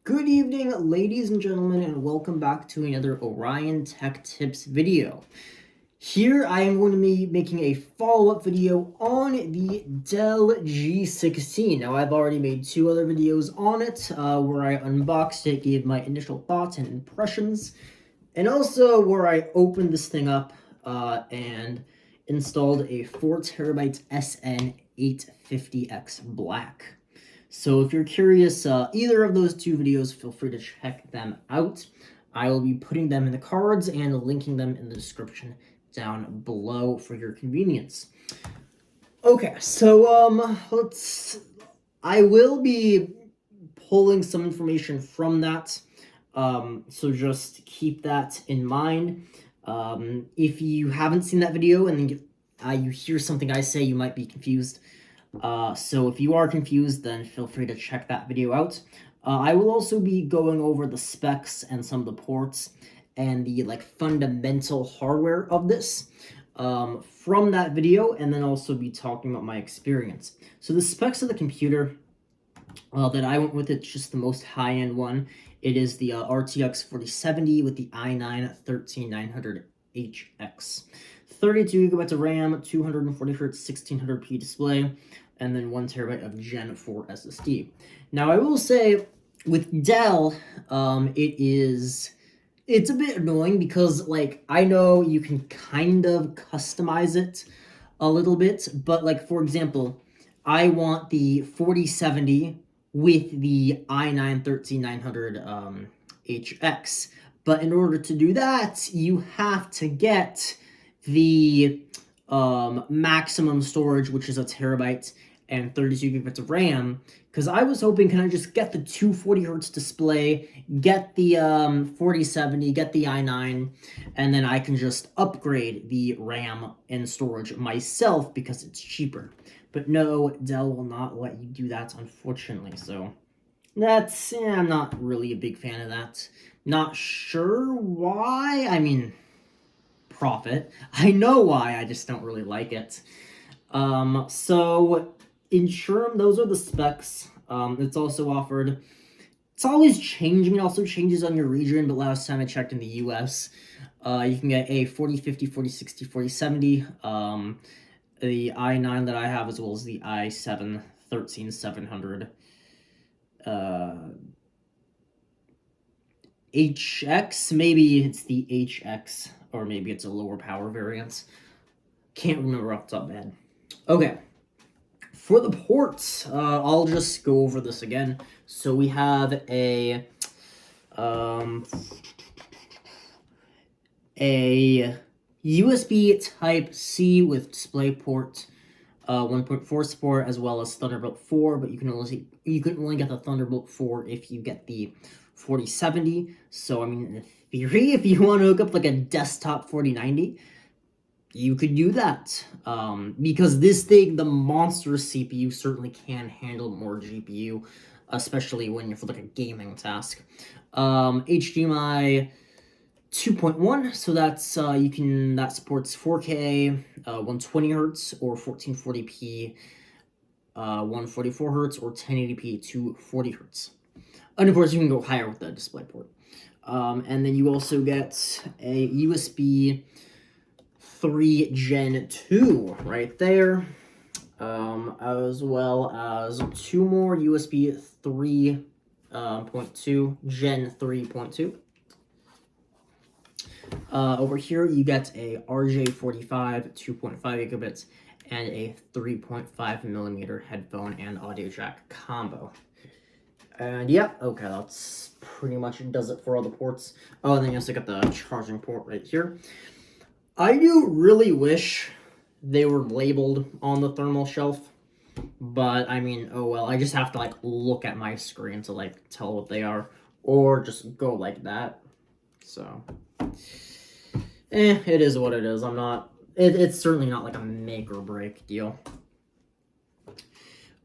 Good evening, ladies and gentlemen, and welcome back to another Orion Tech Tips video. Here I am going to be making a follow-up video on the Dell G16. Now, I've already made two other videos on it, where I unboxed it, gave my initial thoughts and impressions, and also where I opened this thing up and installed a 4TB SN850X Black. So if you're curious, either of those two videos, feel free to check them out. I will be putting them in the cards and linking them in the description down below for your convenience. Okay, so I will be pulling some information from that, so just keep that in mind. If you haven't seen that video and then you hear something I say, you might be confused. So if you are confused, then feel free to check that video out. I will also be going over the specs and some of the ports and the fundamental hardware of this from that video, and then also be talking about my experience. So the specs of the computer that I went with, it's just the most high-end one. It is the RTX 4070 with the i9-13900HX. 32 GB of RAM, 240Hz 1600p display, and then 1 TB of Gen 4 SSD. Now, I will say, with Dell, it's a bit annoying because, I know you can kind of customize it a little bit, but, for example, I want the 4070 with the i9-13900 HX, but in order to do that, you have to get the maximum storage, which is 1 TB and 32 GB of RAM, because I was hoping, can I just get the 240Hz display, get the 4070, get the i9, and then I can just upgrade the RAM and storage myself because it's cheaper. But no, Dell will not let you do that, unfortunately, so I'm not really a big fan of that. Not sure why. I mean, profit. I know why, I just don't really like it. So in short, those are the specs. It's also offered. It's always changing. It also changes on your region, but last time I checked in the US, you can get a 4050, 4060, 4070, the i9 that I have, as well as the i7 13700 HX. Maybe it's the HX, or maybe it's a lower power variant. Can't remember off the top of my head. Okay, for the ports, I'll just go over this again. So we have a USB Type-C with DisplayPort 1.4 support, as well as Thunderbolt 4, but you can only get the Thunderbolt 4 if you get the 4070. So I mean, in theory, if you want to hook up a desktop 4090, you could do that, because this thing, the monster CPU, certainly can handle more GPU, especially when you're for a gaming task. HDMI 2.1, so that's that supports 4K 120Hz or 1440p 144Hz or 1080p 240Hz. And of course, you can go higher with the DisplayPort. And then you also get a USB 3 Gen 2 right there, as well as two more USB 3.2 Gen 3.2. Over here, you get a RJ45 2.5 gigabits and a 3.5mm headphone and audio jack combo. And yeah, okay, that's pretty much does it for all the ports. Oh, and then you also got the charging port right here. I do really wish they were labeled on the thermal shelf, but I mean, oh well, I just have to look at my screen to tell what they are, or just go like that. So it is what it is. It's certainly not a make or break deal.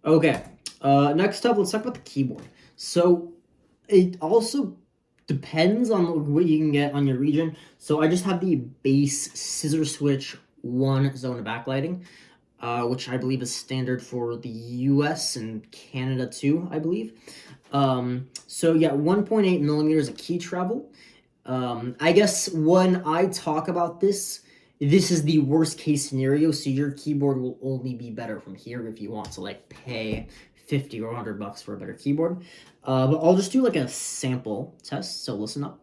Okay, next up, let's talk about the keyboard. So it also depends on what you can get on your region. So I just have the base scissor switch 1 zone of backlighting, which I believe is standard for the US and Canada too, I believe. So yeah, 1.8 millimeters of key travel. I guess when I talk about this, this is the worst case scenario, so your keyboard will only be better from here if you want to like pay 50 or $100 for a better keyboard. But I'll just do like a sample test, so listen up.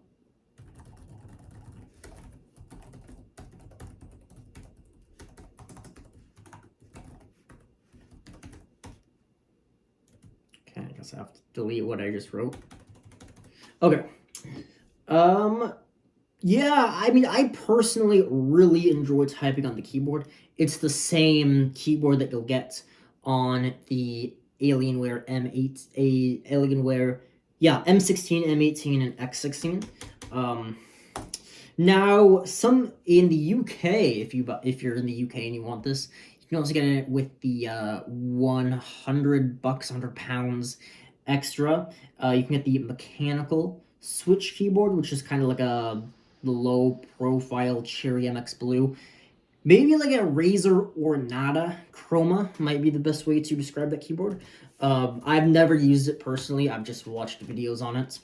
Okay, I guess I have to delete what I just wrote. Okay. Yeah, I mean, I personally really enjoy typing on the keyboard. It's the same keyboard that you'll get on the Alienware M16, M18, and X16. Now, some in the UK, if you're in the UK and you want this, you can also get it with the $100, £100 extra. You can get the mechanical switch keyboard, which is kind of like a low profile Cherry MX Blue. Maybe like a Razer or Nada Chroma might be the best way to describe that keyboard. I've never used it personally. I've just watched videos on it.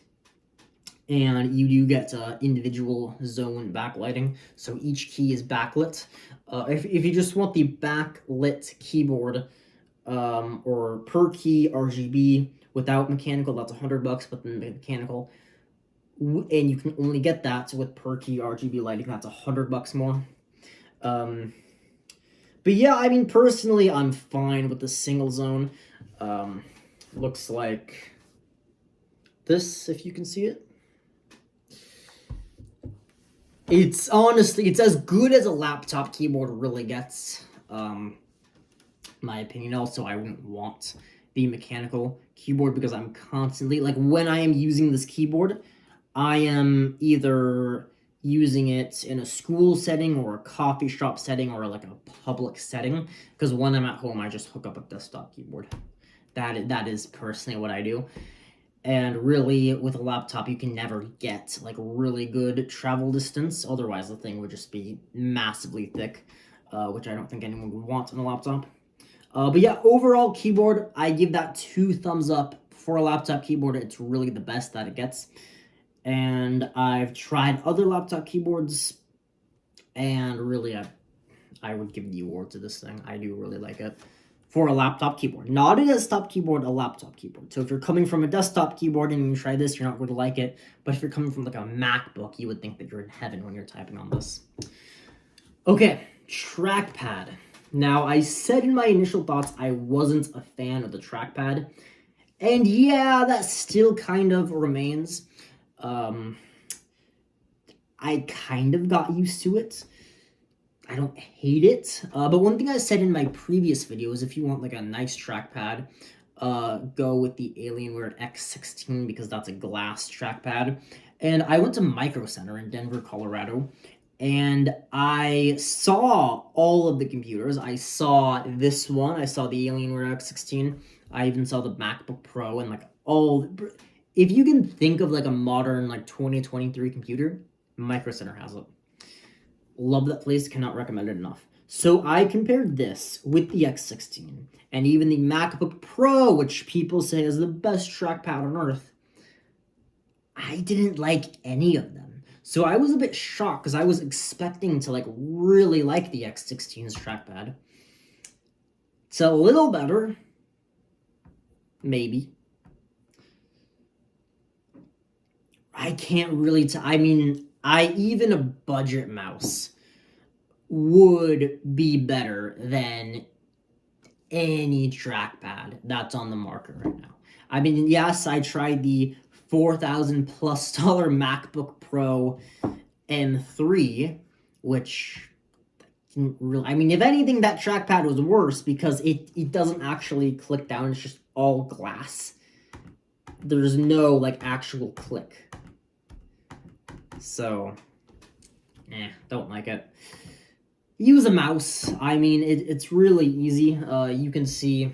And you do get individual zone backlighting, so each key is backlit. If you just want the backlit keyboard, or per key RGB without mechanical, that's $100, but then mechanical, and you can only get that with per key RGB lighting, that's $100 more. But yeah, I mean, personally, I'm fine with the single zone. Looks like this, if you can see it. It's honestly, it's as good as a laptop keyboard really gets, my opinion. Also, I wouldn't want the mechanical keyboard because I'm constantly, like, when I am using this keyboard, I am either using it in a school setting or a coffee shop setting or like a public setting, because when I'm at home, I just hook up a desktop keyboard. That is personally what I do. And really, with a laptop, you can never get like really good travel distance. Otherwise, the thing would just be massively thick, which I don't think anyone would want on a laptop. But yeah, overall keyboard, I give that 2 thumbs up. For a laptop keyboard, it's really the best that it gets. And I've tried other laptop keyboards, and really, I would give the award to this thing. I do really like it. For a laptop keyboard. Not a desktop keyboard, a laptop keyboard. So if you're coming from a desktop keyboard and you try this, you're not going to like it. But if you're coming from like a MacBook, you would think that you're in heaven when you're typing on this. Okay, trackpad. Now, I said in my initial thoughts I wasn't a fan of the trackpad. And yeah, that still kind of remains. I kind of got used to it. I don't hate it, but one thing I said in my previous video is if you want like a nice trackpad, go with the Alienware X16 because that's a glass trackpad. And I went to Micro Center in Denver, Colorado, and I saw all of the computers. I saw this one, I saw the Alienware X16, I even saw the MacBook Pro, and like all, if you can think of like a modern like 2023 computer, Micro Center has it. Love that place, cannot recommend it enough. So I compared this with the X16 and even the MacBook Pro, which people say is the best trackpad on earth. I didn't like any of them. So I was a bit shocked because I was expecting to like really like the X16's trackpad. It's a little better. Maybe. I can't really I mean, even a budget mouse would be better than any trackpad that's on the market right now. I mean, yes, I tried the $4,000+ MacBook Pro M3, which didn't really, I mean, if anything, that trackpad was worse because it doesn't actually click down. It's just all glass. There's no like actual click. So, don't like it. Use a mouse. I mean, it's really easy. You can see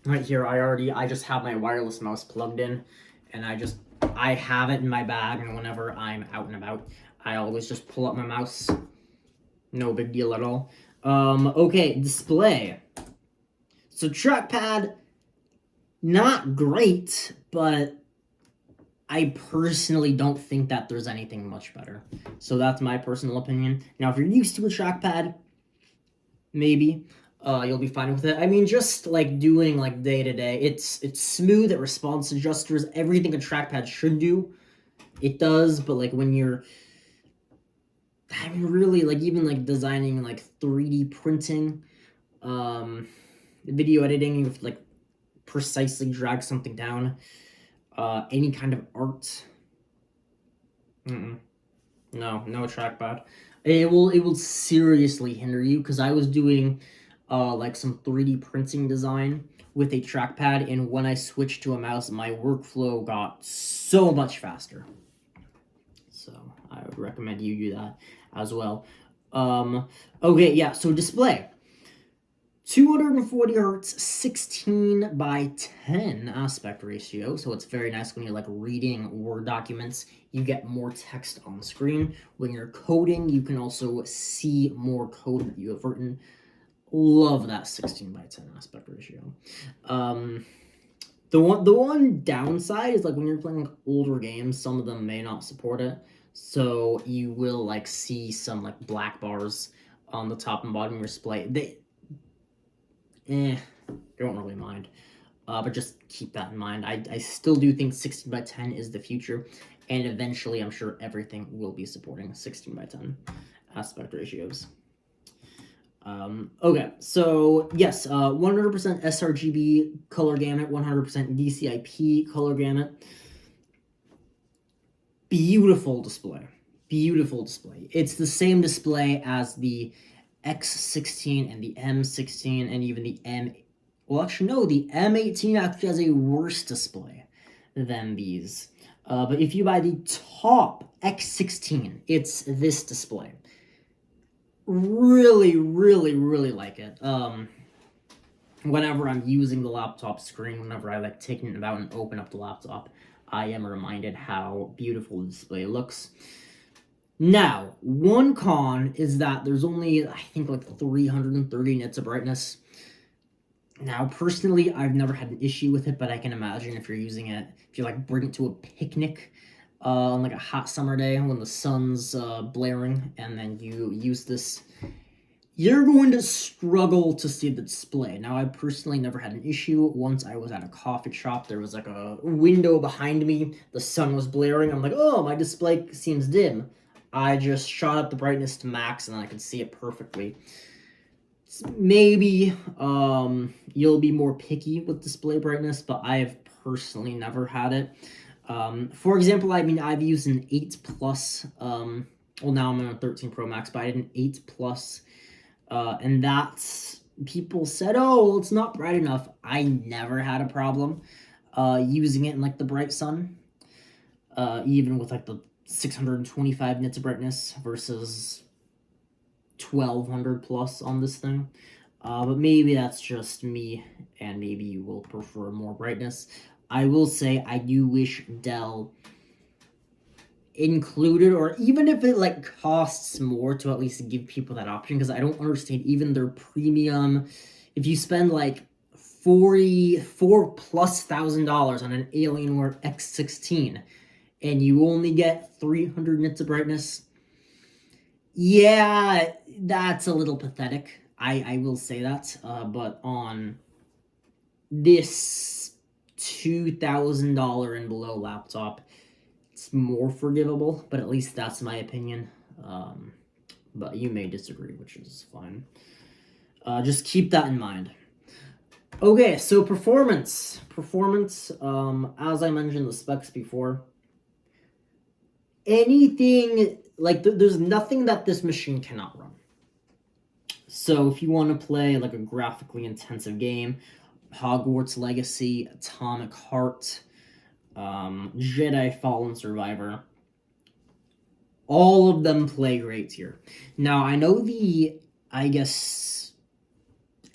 right here, I just have my wireless mouse plugged in, and I have it in my bag, and whenever I'm out and about, I always just pull up my mouse. No big deal at all. Okay, display. So trackpad, not great, but I personally don't think that there's anything much better. So that's my personal opinion. Now, if you're used to a trackpad, maybe you'll be fine with it. I mean, just like doing like day to day, it's smooth. It response adjusters, everything a trackpad should do, it does. But like when you're, I mean, really like even like designing like 3D printing, video editing, you have to like precisely drag something down. Any kind of art. No trackpad. It will seriously hinder you, because I was doing like some 3D printing design with a trackpad, and when I switched to a mouse, my workflow got so much faster. So I would recommend you do that as well. Okay, yeah, so display. 240 hertz, 16 by 10 aspect ratio, so it's very nice when you're like reading Word documents. You get more text on screen. When you're coding, you can also see more code that you have written. Love that 16 by 10 aspect ratio. The one downside is like when you're playing older games, some of them may not support it, so you will like see some like black bars on the top and bottom of your display. Don't really mind. But just keep that in mind. I still do think 16 by 10 is the future, and eventually I'm sure everything will be supporting 16 by 10 aspect ratios. Okay, so yes, 100% sRGB color gamut, 100% DCI-P color gamut. Beautiful display. Beautiful display. It's the same display as the X16 and the M16 and even the well, actually, no, the M18 actually has a worse display than these. But if you buy the top X16, it's this display. Really, really, really like it. Whenever I'm using the laptop screen, whenever I like taking it out and open up the laptop, I am reminded how beautiful the display looks. Now, one con is that there's only, I think, like 330 nits of brightness. Now, personally, I've never had an issue with it, but I can imagine if you're using it, if you like bring it to a picnic on like a hot summer day when the sun's blaring, and then you use this, you're going to struggle to see the display. Now, I personally never had an issue. Once I was at a coffee shop, there was like a window behind me, the sun was blaring, I'm like, oh, my display seems dim. I just shot up the brightness to max, and I could see it perfectly. Maybe you'll be more picky with display brightness, but I have personally never had it. For example, I mean, I've used an 8 Plus, well, now I'm on a 13 Pro Max, but I had an 8 Plus, and that's, people said, oh, well, it's not bright enough. I never had a problem using it in, like, the bright sun, even with, like, the 625 nits of brightness versus 1200 plus on this thing. But maybe that's just me, and maybe you will prefer more brightness. I will say I do wish Dell included, or even if it like costs more, to at least give people that option, because I don't understand even their premium. If you spend like $44,000+ on an Alienware X16 and you only get 300 nits of brightness, yeah, that's a little pathetic. I will say that. But on this $2,000 and below laptop, it's more forgivable, but at least that's my opinion. But you may disagree, which is fine. Just keep that in mind. Okay, so performance. As I mentioned the specs before, anything, like, there's nothing that this machine cannot run. So if you want to play like a graphically intensive game, Hogwarts Legacy, Atomic Heart, Jedi Fallen Survivor, all of them play great here. Now, I know the, I guess,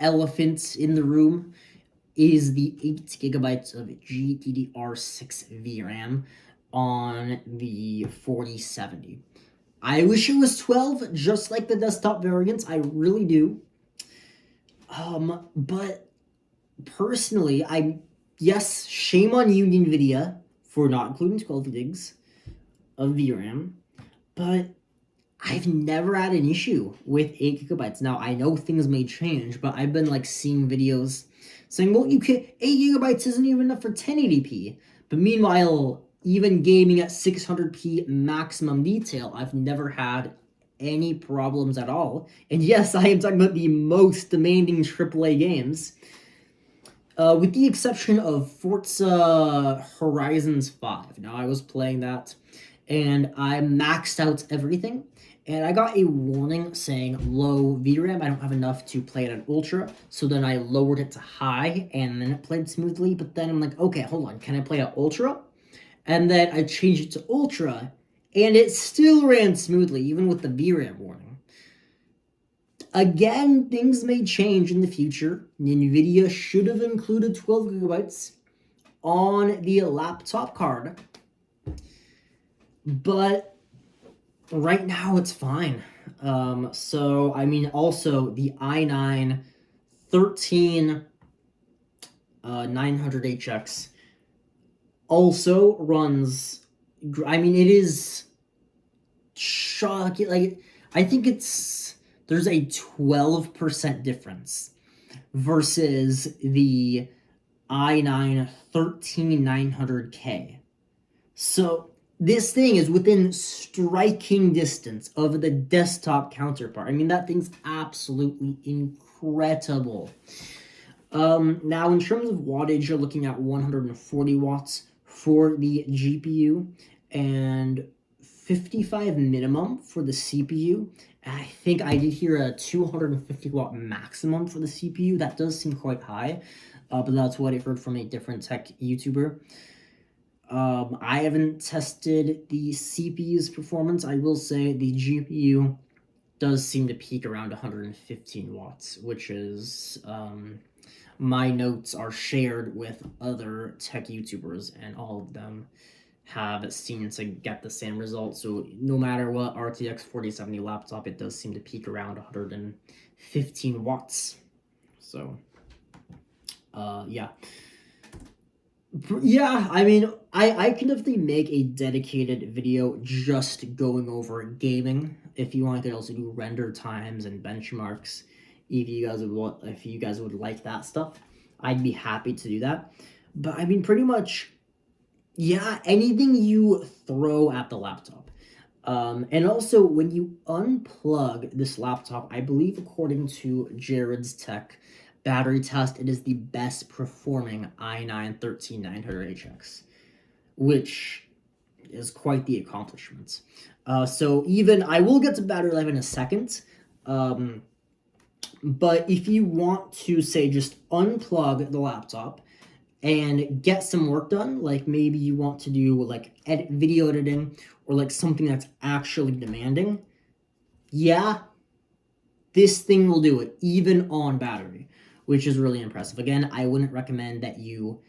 elephant in the room is the 8 gigabytes of GDDR6 VRAM on the 4070. I wish it was 12, just like the desktop variants. I really do. But personally, yes, shame on you, NVIDIA, for not including 12 gigs of VRAM, but I've never had an issue with 8 gigabytes. Now, I know things may change, but I've been, like, seeing videos saying, well, 8 gigabytes isn't even enough for 1080p. But meanwhile, even gaming at 600p maximum detail, I've never had any problems at all. And yes, I am talking about the most demanding AAA games. With the exception of Forza Horizons 5. Now, I was playing that, and I maxed out everything, and I got a warning saying low VRAM. I don't have enough to play it at Ultra, so then I lowered it to high, and then it played smoothly, but then I'm like, okay, hold on, can I play at Ultra? And then I changed it to Ultra, and it still ran smoothly, even with the VRAM warning. Again, things may change in the future. NVIDIA should have included 12 gigabytes on the laptop card. But right now, it's fine. So, I mean, also, the i9 13900HX also runs... I mean, it is shocking. Like, I think there's a 12% difference versus the i9 13900K. So this thing is within striking distance of the desktop counterpart. I mean, that thing's absolutely incredible. Now, in terms of wattage, you're looking at 140 watts for the GPU and 55 minimum for the CPU. I think I did hear a 250 watt maximum for the CPU. That does seem quite high, but that's what I heard from a different tech YouTuber. I haven't tested the CPU's performance. I will say the GPU does seem to peak around 115 watts, which is, my notes are shared with other tech YouTubers, and all of them have seemed to get the same result. So no matter what RTX 4070 laptop, it does seem to peak around 115 watts. So, yeah. Yeah, I mean, I can definitely make a dedicated video just going over gaming. If you want, I could also do render times and benchmarks. If you guys would like that stuff, I'd be happy to do that. But I mean, pretty much, yeah, anything you throw at the laptop. And also, when you unplug this laptop, I believe according to Jared's Tech battery test, it is the best performing i9 13900HX, which is quite the accomplishment. So even, I will get to battery life in a second, but if you want to, say, just unplug the laptop and get some work done, like maybe you want to do like video editing or like something that's actually demanding, yeah, this thing will do it even on battery, which is really impressive. Again, I wouldn't recommend that you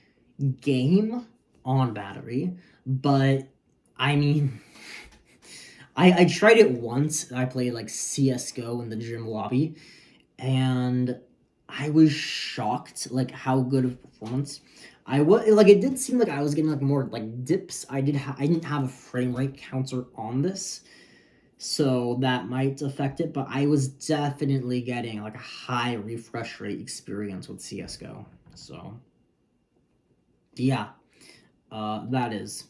game on battery, but I mean, I tried it once. I played like CSGO in the gym lobby, and I was shocked like how good of performance I was. Like, it did seem like I was getting like more like dips. I didn't have a frame rate counter on this, so that might affect it, but I was definitely getting like a high refresh rate experience with CSGO. So yeah, that is.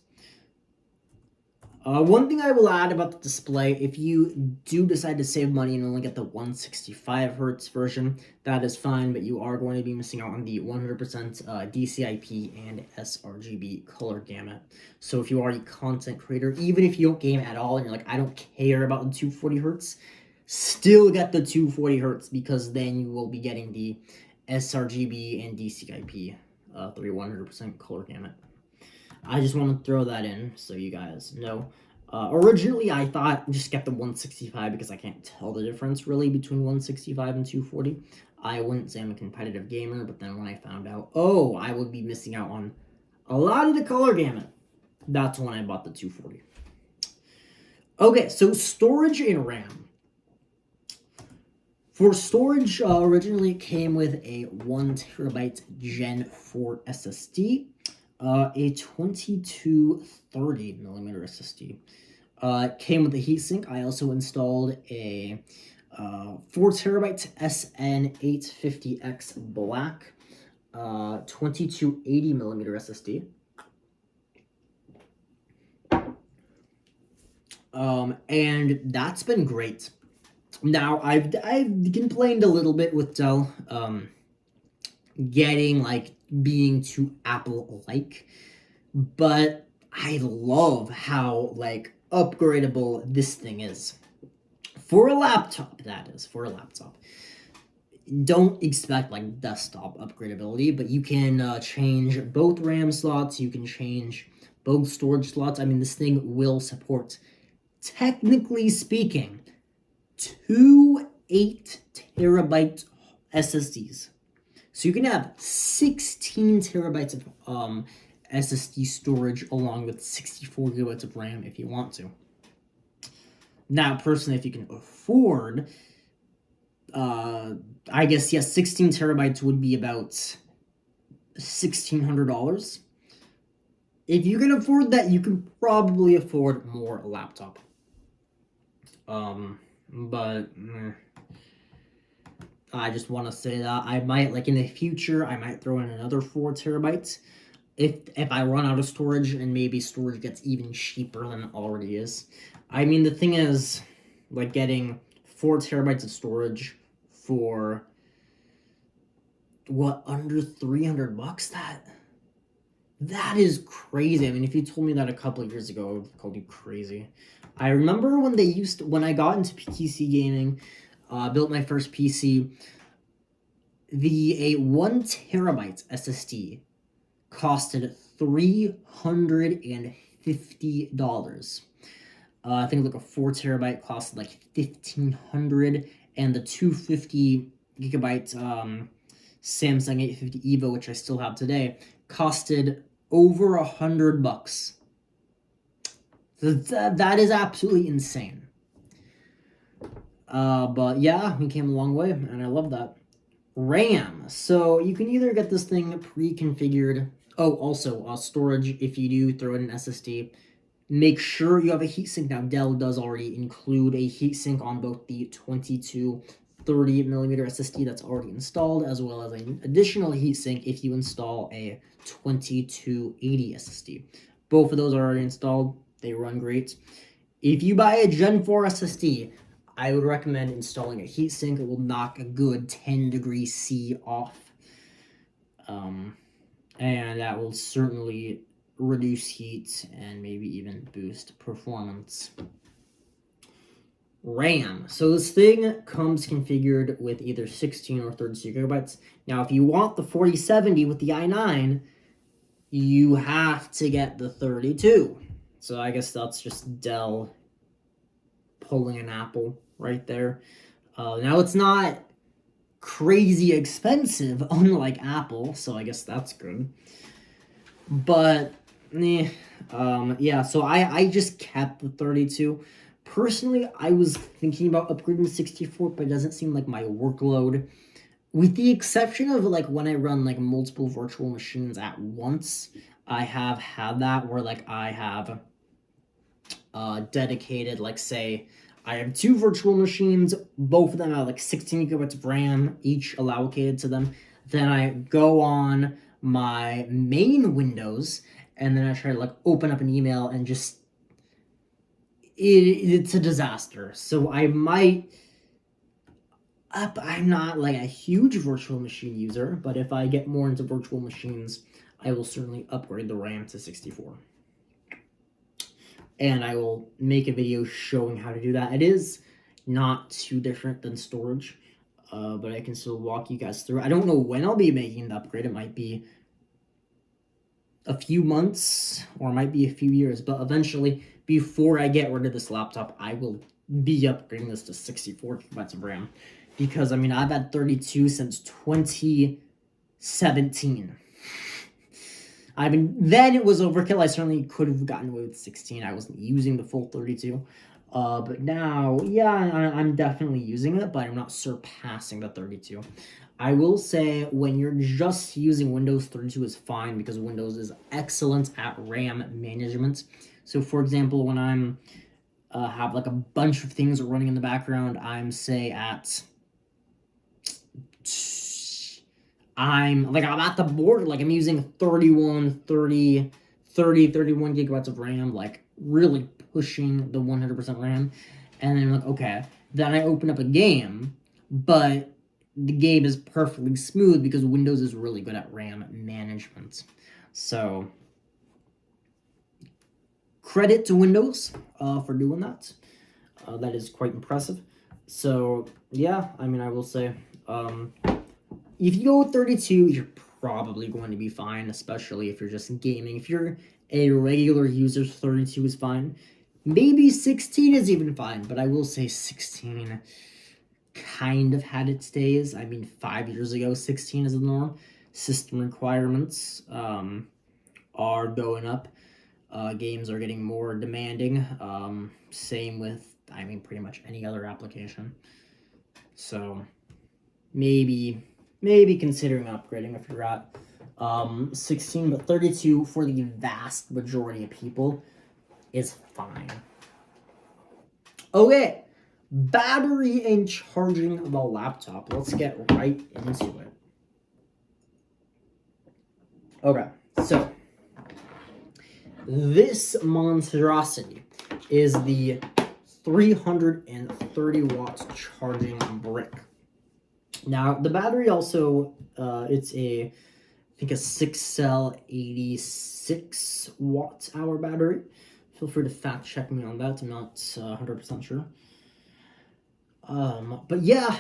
One thing I will add about the display, if you do decide to save money and only get the 165 hertz version, that is fine, but you are going to be missing out on the 100% DCI-P and sRGB color gamut. So if you are a content creator, even if you don't game at all and you're like, I don't care about the 240 hertz, still get the 240 hertz, because then you will be getting the sRGB and DCI-P 100% color gamut. I just want to throw that in so you guys know. Originally, I thought just get the 165 because I can't tell the difference really between 165 and 240. I wouldn't say I'm a competitive gamer, but then when I found out, oh, I would be missing out on a lot of the color gamut, that's when I bought the 240. Okay, so storage and RAM. For storage, originally it came with a 1TB Gen 4 SSD, a 2230mm SSD. It came with a heatsink. I also installed a 4TB SN850X Black 2280mm SSD. And that's been great. Now, I've complained a little bit with Dell, getting, like, being too Apple-like, but I love how, like, upgradable this thing is. For a laptop, that is, for a laptop. Don't expect, like, desktop upgradability, but you can change both RAM slots, you can change both storage slots. I mean, this thing will support, technically speaking, 2 8TB SSDs. So you can have 16TB of SSD storage along with 64GB of RAM if you want to. Now, personally, if you can afford, I guess, yes, 16TB would be about $1,600. If you can afford that, you can probably afford more a laptop. But I just want to say that I might, like, in the future, I might throw in another 4TB if I run out of storage, and maybe storage gets even cheaper than it already is. I mean, the thing is, like, getting 4TB of storage for what, under $300? That is crazy. I mean, if you told me that a couple of years ago, I would have called you crazy. I remember when when I got into PC gaming, built my first PC, a 1TB SSD costed $350. I think like a 4TB costed like $1,500, and the 250GB Samsung 850 EVO, which I still have today, costed over $100. That is absolutely insane. But yeah, we came a long way, and I love that. RAM. So you can either get this thing pre-configured. Oh, also, storage, if you do throw in an SSD, make sure you have a heatsink. Now, Dell does already include a heatsink on both the 2230mm SSD that's already installed, as well as an additional heatsink if you install a 2280 SSD. Both of those are already installed. They run great. If you buy a Gen 4 SSD, I would recommend installing a heatsink. It will knock a good 10 degrees C off. And that will certainly reduce heat and maybe even boost performance. RAM. So this thing comes configured with either 16 or 32GB. Now, if you want the 4070 with the i9, you have to get the 32. So I guess that's just Dell pulling an Apple right there. Now, it's not crazy expensive, unlike Apple, so I guess that's good. But, yeah, so I just kept the 32. Personally, I was thinking about upgrading to 64, but it doesn't seem like my workload, with the exception of, like, when I run, like, multiple virtual machines at once. I have had that where, like, I have dedicated, like, say, I have 2 virtual machines, both of them have like 16GB of RAM, each allocated to them. Then I go on my main Windows, and then I try to, like, open up an email, and just, it's a disaster. So I'm not, like, a huge virtual machine user, but if I get more into virtual machines, I will certainly upgrade the RAM to 64. And I will make a video showing how to do that. It is not too different than storage, but I can still walk you guys through. I don't know when I'll be making the upgrade. It might be a few months, or it might be a few years, but eventually, before I get rid of this laptop, I will be upgrading this to 64GB of RAM. Because, I mean, I've had 32 since 2017. I mean, then it was overkill. I certainly could have gotten away with 16. I wasn't using the full 32. But now, yeah, I'm definitely using it, but I'm not surpassing the 32. I will say when you're just using Windows, 32 is fine because Windows is excellent at RAM management. So for example, when I'm have like a bunch of things running in the background, I'm say at I'm at the border, like I'm using 31 gigabytes of RAM, like really pushing the 100% RAM. And then I'm like, okay, then I open up a game, but the game is perfectly smooth because Windows is really good at RAM management. So credit to Windows for doing that. That is quite impressive. So yeah, I mean, I will say, if you go with 32, you're probably going to be fine, especially if you're just gaming. If you're a regular user, 32 is fine. Maybe 16 is even fine, but I will say 16 kind of had its days. I mean, 5 years ago, 16 is the norm. System requirements are going up. Games are getting more demanding. Same with, I mean, pretty much any other application. So maybe considering upgrading if you're at 16, but 32 for the vast majority of people is fine. Okay, battery and charging the laptop. Let's get right into it. Okay, so this monstrosity is the 330 watts charging brick. Now, the battery also, it's I think a 6 cell 86 watt hour battery. Feel free to fact check me on that. I'm not 100% sure. But yeah,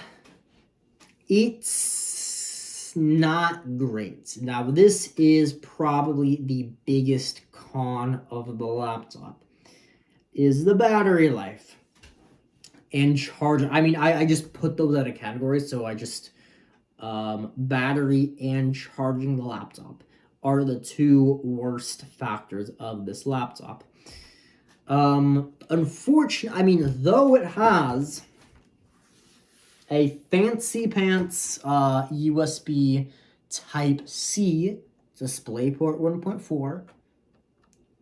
it's not great. Now, this is probably the biggest con of the laptop, is the battery life. And charger. I mean, I just put those at a category, so I just battery and charging the laptop are the two worst factors of this laptop. Unfortunately, I mean, though it has a fancy pants USB Type-C DisplayPort 1.4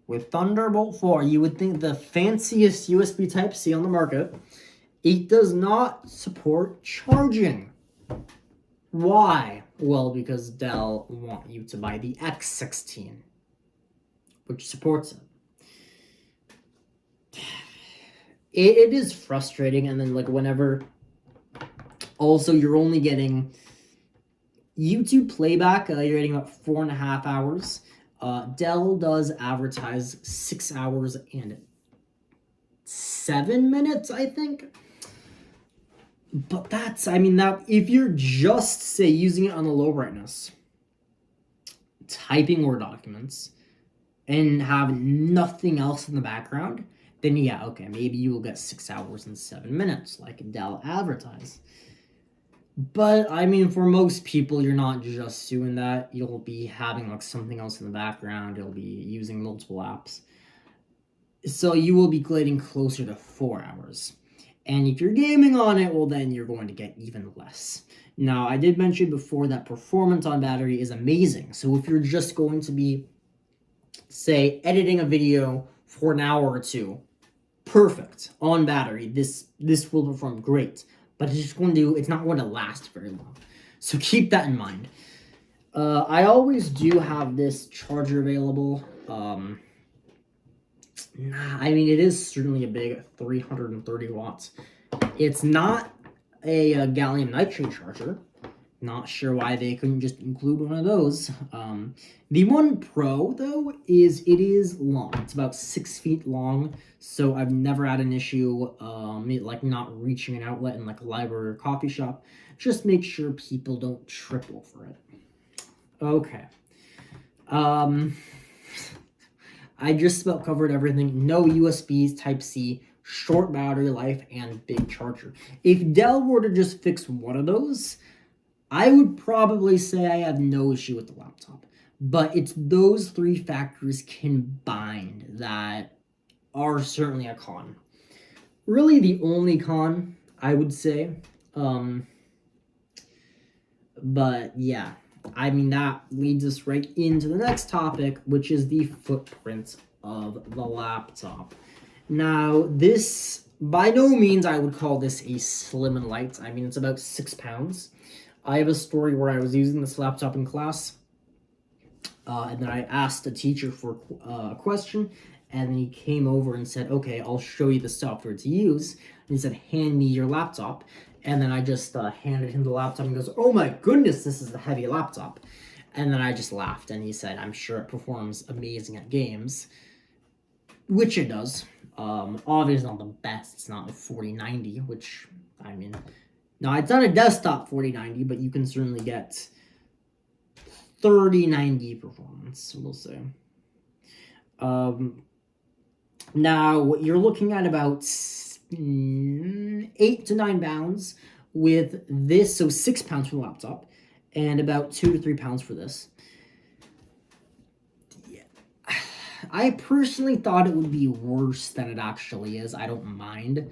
with Thunderbolt 4, you would think the fanciest USB Type-C on the market, it does not support charging. Why? Well, because Dell want you to buy the G16, which supports it. It is frustrating, and then like whenever, also you're only getting YouTube playback, you're getting about 4.5 hours. Dell does advertise 6 hours and 7 minutes, I think. But that's, I mean, that if you're just, say, using it on the low brightness, typing Word documents, and have nothing else in the background, then yeah, okay, maybe you will get 6 hours and 7 minutes, like Dell advertised. But, I mean, for most people, you're not just doing that. You'll be having, like, something else in the background. You'll be using multiple apps. So you will be getting closer to 4 hours. And if you're gaming on it, well, then you're going to get even less. Now, I did mention before that performance on battery is amazing. So if you're just going to be, say, editing a video for an hour or two, perfect on battery. This will perform great. But it's not going to last very long. So keep that in mind. I always do have this charger available. I mean, it is certainly a big 330 watts. It's not a gallium nitride charger. Not sure why they couldn't just include one of those. The One Pro, though, it is long. It's about 6 feet long, so I've never had an issue like not reaching an outlet in like a library or coffee shop. Just make sure people don't trip over it. Okay. I just about covered everything. No USBs, Type-C, short battery life, and big charger. If Dell were to just fix one of those, I would probably say I have no issue with the laptop. But it's those three factors combined that are certainly a con. really the only con, I would say. But yeah, I mean, that leads us right into the next topic, which is the footprint of the laptop. Now, this, by no means I would call this a slim and light. I mean, it's about 6 pounds. I have a story where I was using this laptop in class, and then I asked the teacher for a question, and then he came over and said, okay, I'll show you the software to use. And he said, hand me your laptop. And then I just handed him the laptop and goes, oh my goodness, this is a heavy laptop. And then I just laughed, and he said, I'm sure it performs amazing at games, which it does. Obviously not the best. It's not a 4090, which, I mean, no, it's not a desktop 4090, but you can certainly get 3090 performance, we'll say. Now, you're looking at about 8 to 9 pounds with this, so 6 pounds for the laptop, and about 2 to 3 pounds for this. Yeah. I personally thought it would be worse than it actually is. I don't mind.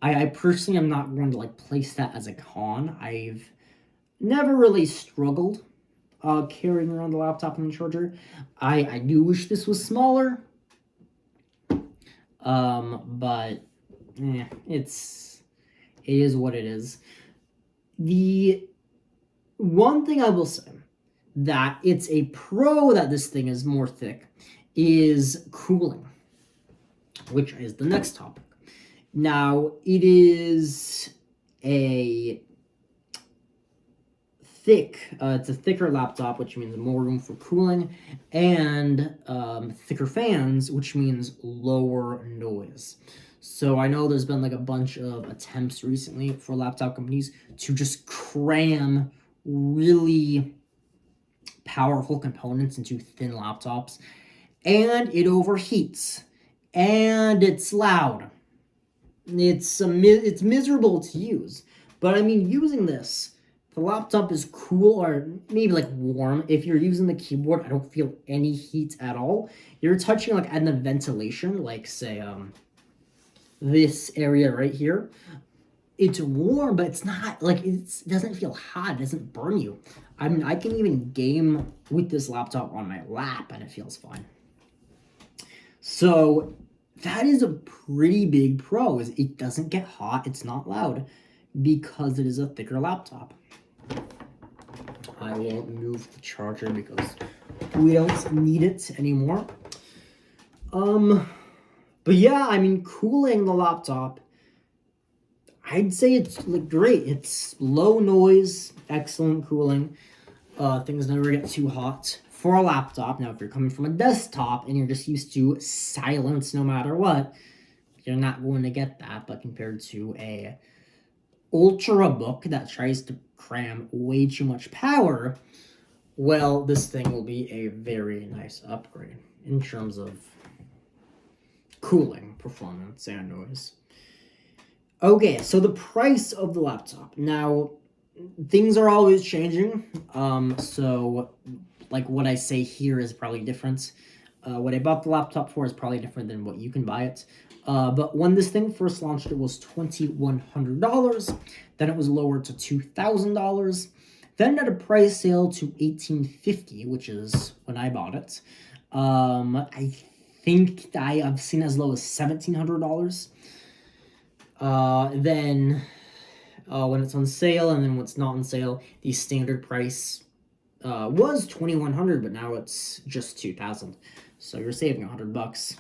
I personally am not going to like place that as a con. I've never really struggled carrying around the laptop and the charger. I do wish this was smaller. But it is what it is. The one thing I will say that it's a pro that this thing is more thick is cooling, which is the next topic. Now, it is a it's a thicker laptop, which means more room for cooling, and thicker fans, which means lower noise. So I know there's been like a bunch of attempts recently for laptop companies to just cram really powerful components into thin laptops, and it overheats, and it's loud. It's miserable to use. But I mean, using this, the laptop is cool, or maybe like warm. If you're using the keyboard, I don't feel any heat at all. You're touching like at the ventilation, like say this area right here. It's warm, but it's not like it doesn't feel hot. It doesn't burn you. I mean, I can even game with this laptop on my lap, and it feels fine. So that is a pretty big pro. Is it doesn't get hot. It's not loud because it is a thicker laptop. I won't move the charger because we don't need it anymore. But yeah, I mean, cooling the laptop, I'd say it's like great. It's low noise, excellent cooling. Things never get too hot for a laptop. Now, if you're coming from a desktop and you're just used to silence no matter what, you're not going to get that. But compared to a ultrabook that tries to cram way too much power, well, this thing will be a very nice upgrade in terms of cooling, performance, and noise. Okay, so the price of the laptop. Now, things are always changing, so like what I say here is probably different. What I bought the laptop for is probably different than what you can buy it. But when this thing first launched, it was $2,100. Then it was lowered to $2,000. Then at a price sale to $1,850, which is when I bought it. I think I've seen as low as $1,700. Then when it's on sale, and then when it's not on sale, the standard price was $2,100, but now it's just $2,000. So you're saving $100,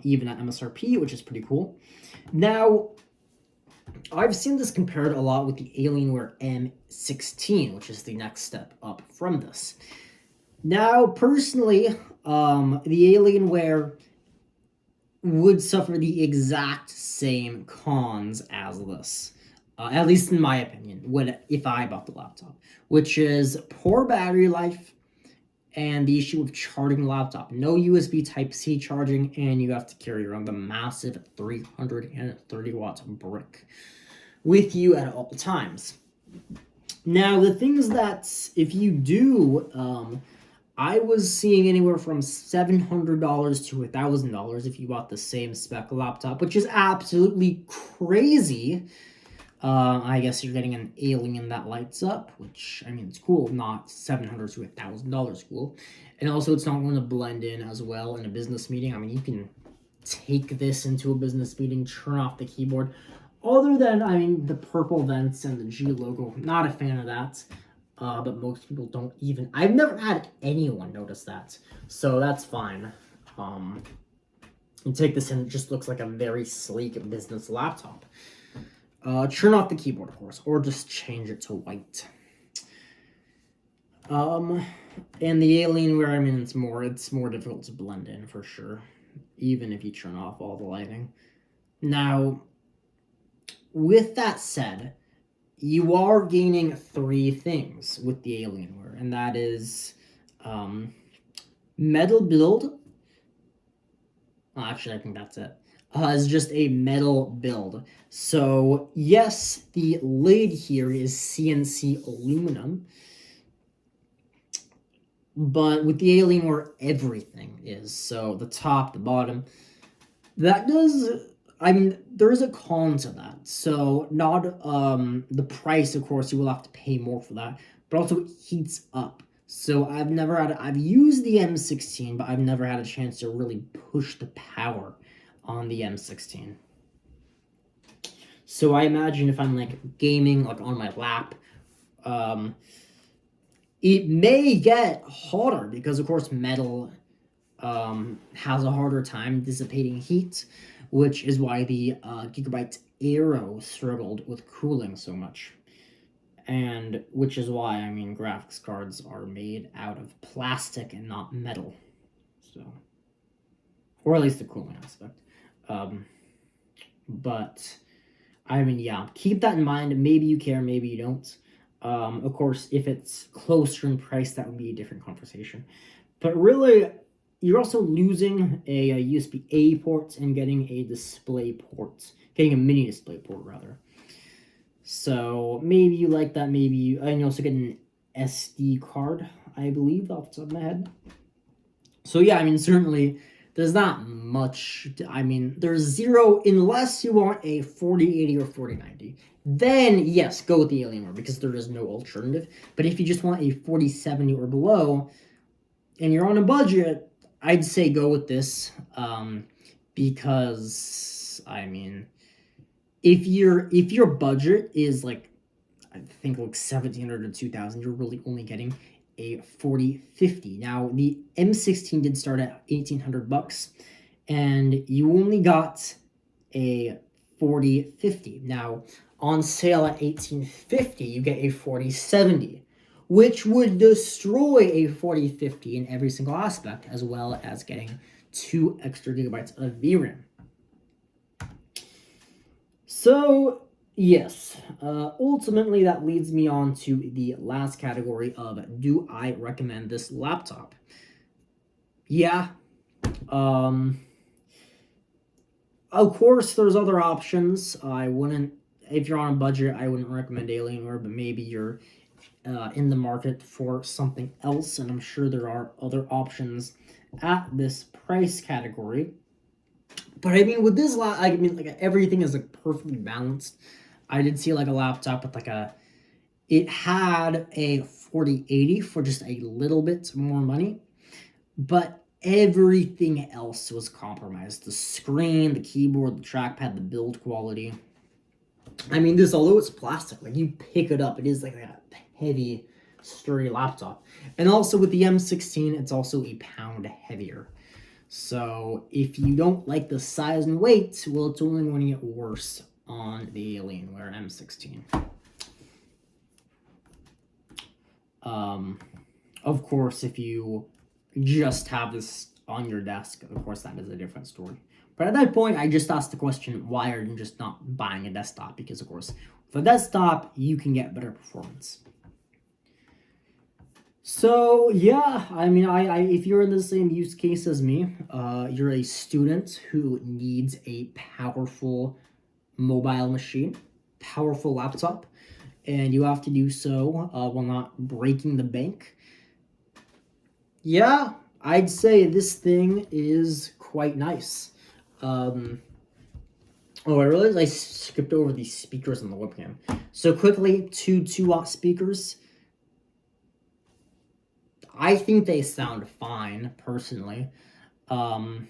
even at MSRP, which is pretty cool. Now, I've seen this compared a lot with the Alienware M16, which is the next step up from this. Now, personally, the Alienware would suffer the exact same cons as this, at least in my opinion, if I bought the laptop, which is poor battery life and the issue of charging the laptop. No USB Type-C charging, and you have to carry around the massive 330-watt brick with you at all times. Now, the things that, if you do, I was seeing anywhere from $700 to $1,000 if you bought the same spec laptop, which is absolutely crazy. I guess you're getting an Alien that lights up, which, I mean, it's cool, not $700 to $1,000 cool. And also, it's not going to blend in as well in a business meeting. I mean, you can take this into a business meeting, turn off the keyboard. Other than, I mean, the purple vents and the G logo, not a fan of that. But most people don't even... I've never had anyone notice that. So that's fine. You take this and it just looks like a very sleek business laptop. Turn off the keyboard, of course, or just change it to white. And the Alienware, I mean, it's more difficult to blend in for sure, even if you turn off all the lighting. Now, with that said, you are gaining 3 things with the Alienware, and that is metal build. Actually, I think that's it. It's just a metal build. So, yes, the lid here is CNC aluminum, but with the Alienware, everything is. So, the top, the bottom. That does... I mean, there is a con to that. So, not the price, of course, you will have to pay more for that, but also it heats up. So, I've used the M16, but I've never had a chance to really push the power on the M16. So, I imagine if I'm, like, gaming, like, on my lap, it may get hotter because, of course, metal has a harder time dissipating heat, which is why the Gigabyte Aero struggled with cooling so much. And which is why, I mean, graphics cards are made out of plastic and not metal. So, or at least the cooling aspect. But, I mean, yeah, keep that in mind. Maybe you care, maybe you don't. Of course, if it's closer in price, that would be a different conversation. But really, you're also losing a USB-A port and getting a display port. Getting a mini display port, rather. So, maybe you like that, maybe you... And you also get an SD card, I believe, off the top of my head. So, yeah, I mean, certainly, there's not much... I mean, there's zero... Unless you want a 4080 or 4090. Then, yes, go with the Alienware, because there is no alternative. But if you just want a 4070 or below, and you're on a budget... I'd say go with this, because, I mean, if your budget is, like, I think, like, $1,700 to $2,000, you're really only getting a 4050. Now, the M16 did start at $1,800, and you only got a 4050. Now, on sale at $1,850, you get a 4070. Which would destroy a 4050 in every single aspect, as well as getting 2 extra gigabytes of VRAM. So, yes, ultimately that leads me on to the last category of, do I recommend this laptop? Yeah. Of course, there's other options. I wouldn't, if you're on a budget, I wouldn't recommend Alienware, but maybe you're in the market for something else, and I'm sure there are other options at this price category. But I mean, with this I mean, like, everything is, like, perfectly balanced. I did see, like, a laptop with, like, it had a 4080 for just a little bit more money, but everything else was compromised. The screen, the keyboard, the trackpad, the build quality. I mean, this, although it's plastic, like, you pick it up, it is like a heavy, sturdy laptop. And also with the M16, it's also a pound heavier. So if you don't like the size and weight, well, it's only going to get worse on the Alienware M16. Of course, if you just have this on your desk, of course, that is a different story. But at that point, I just asked the question, why are you just not buying a desktop? Because, of course, with a desktop, you can get better performance. So, yeah, I mean, if you're in the same use case as me, you're a student who needs a powerful mobile machine, powerful laptop, and you have to do so while not breaking the bank, Yeah, I'd say this thing is quite nice. Oh, I realized I skipped over the speakers on the webcam. So quickly, two 2-watt speakers. I think they sound fine, personally. I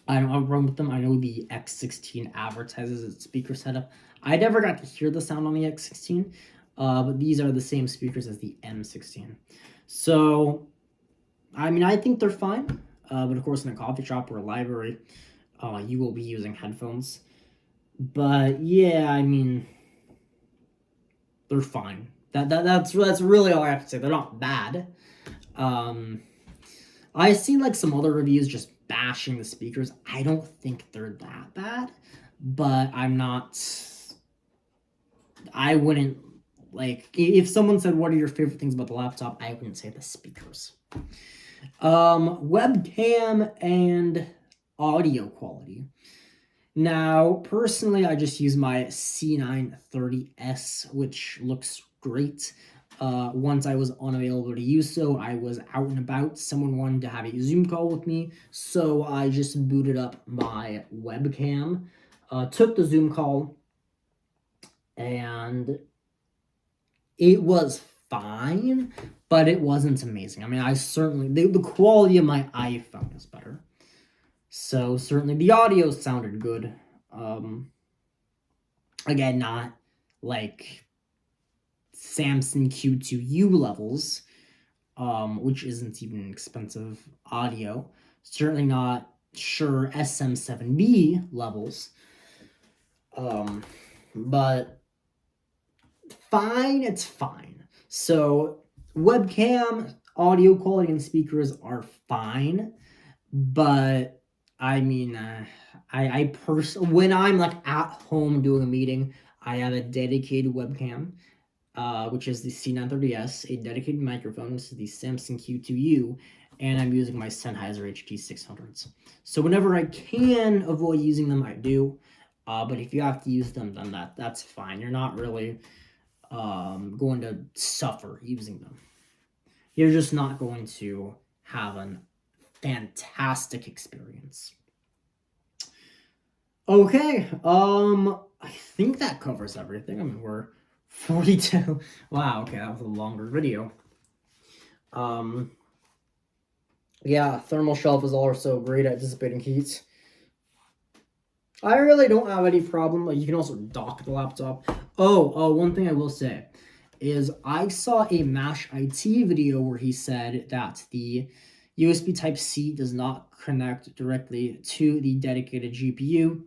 don't run with them. I know the X16 advertises its speaker setup. I never got to hear the sound on the X16, but these are the same speakers as the M16. So, I mean, I think they're fine. But of course, in a coffee shop or a library, you will be using headphones. But yeah, I mean, they're fine. That's really all I have to say. They're not bad. I've seen like some other reviews just bashing the speakers. I don't think they're that bad, but I wouldn't like if someone said what are your favorite things about the laptop, I wouldn't say the speakers. Webcam and audio quality. Now, personally, I just use my C930S, which looks great. Once I was unavailable to use so, I was out and about. Someone wanted to have a Zoom call with me, so I just booted up my webcam, took the Zoom call, and it was fine, but it wasn't amazing. I mean, the quality of my iPhone is better. So certainly the audio sounded good. Again, not like Samson Q2U levels, which isn't even expensive audio. Certainly not Shure SM7B levels. But fine, it's fine. So webcam, audio quality, and speakers are fine, but I mean, when I'm like at home doing a meeting, I have a dedicated webcam, which is the C930S, a dedicated microphone, this is the Samsung Q2U, and I'm using my Sennheiser HD600s. So whenever I can avoid using them, I do. But if you have to use them, then that's fine. You're not really going to suffer using them. You're just not going to have an fantastic experience. Okay, I think that covers everything. I mean, we're 42. Wow, okay, that was a longer video. Yeah, thermal shelf is also great at dissipating heat. I really don't have any problem. You can also dock the laptop. One thing I will say is I saw a Mash IT video where he said that the USB Type-C does not connect directly to the dedicated GPU.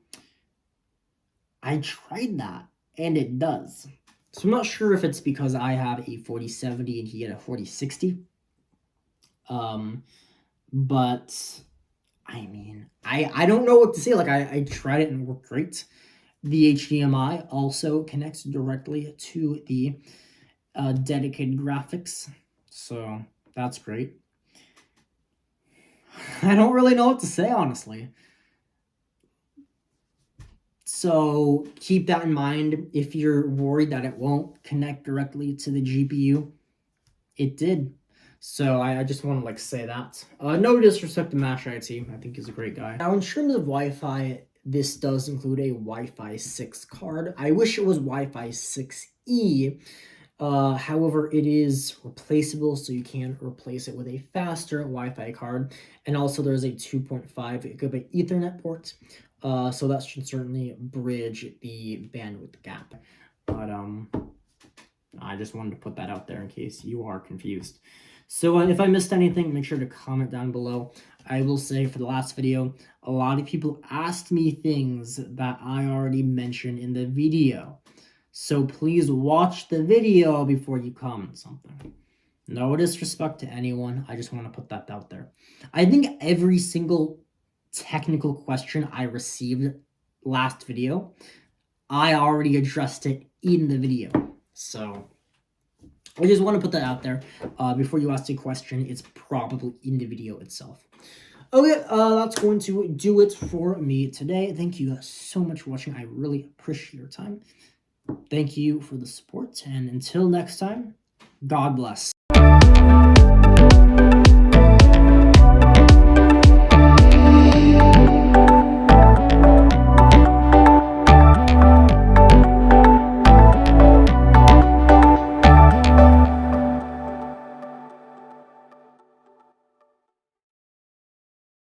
I tried that, and it does. So I'm not sure if it's because I have a 4070 and he had a 4060. But I mean, I don't know what to say. Like, I tried it and it worked great. The HDMI also connects directly to the dedicated graphics. So that's great. I don't really know what to say, honestly. So keep that in mind. If you're worried that it won't connect directly to the GPU, it did. So I just want to like say that. No disrespect to Mash IT. I think he's a great guy. Now in terms of Wi-Fi, this does include a Wi-Fi 6 card. I wish it was Wi-Fi 6E. However, it is replaceable, so you can replace it with a faster Wi-Fi card. And also there's a 2.5 gigabit Ethernet port. So that should certainly bridge the bandwidth gap. But I just wanted to put that out there in case you are confused. So if I missed anything, make sure to comment down below. I will say for the last video, a lot of people asked me things that I already mentioned in the video. So please watch the video before you comment something. No disrespect to anyone. I just want to put that out there. I think every single technical question I received last video, I already addressed it in the video. So I just want to put that out there. Before you ask a question, it's probably in the video itself. Okay, that's going to do it for me today. Thank you so much for watching. I really appreciate your time. Thank you for the support, and until next time, God bless.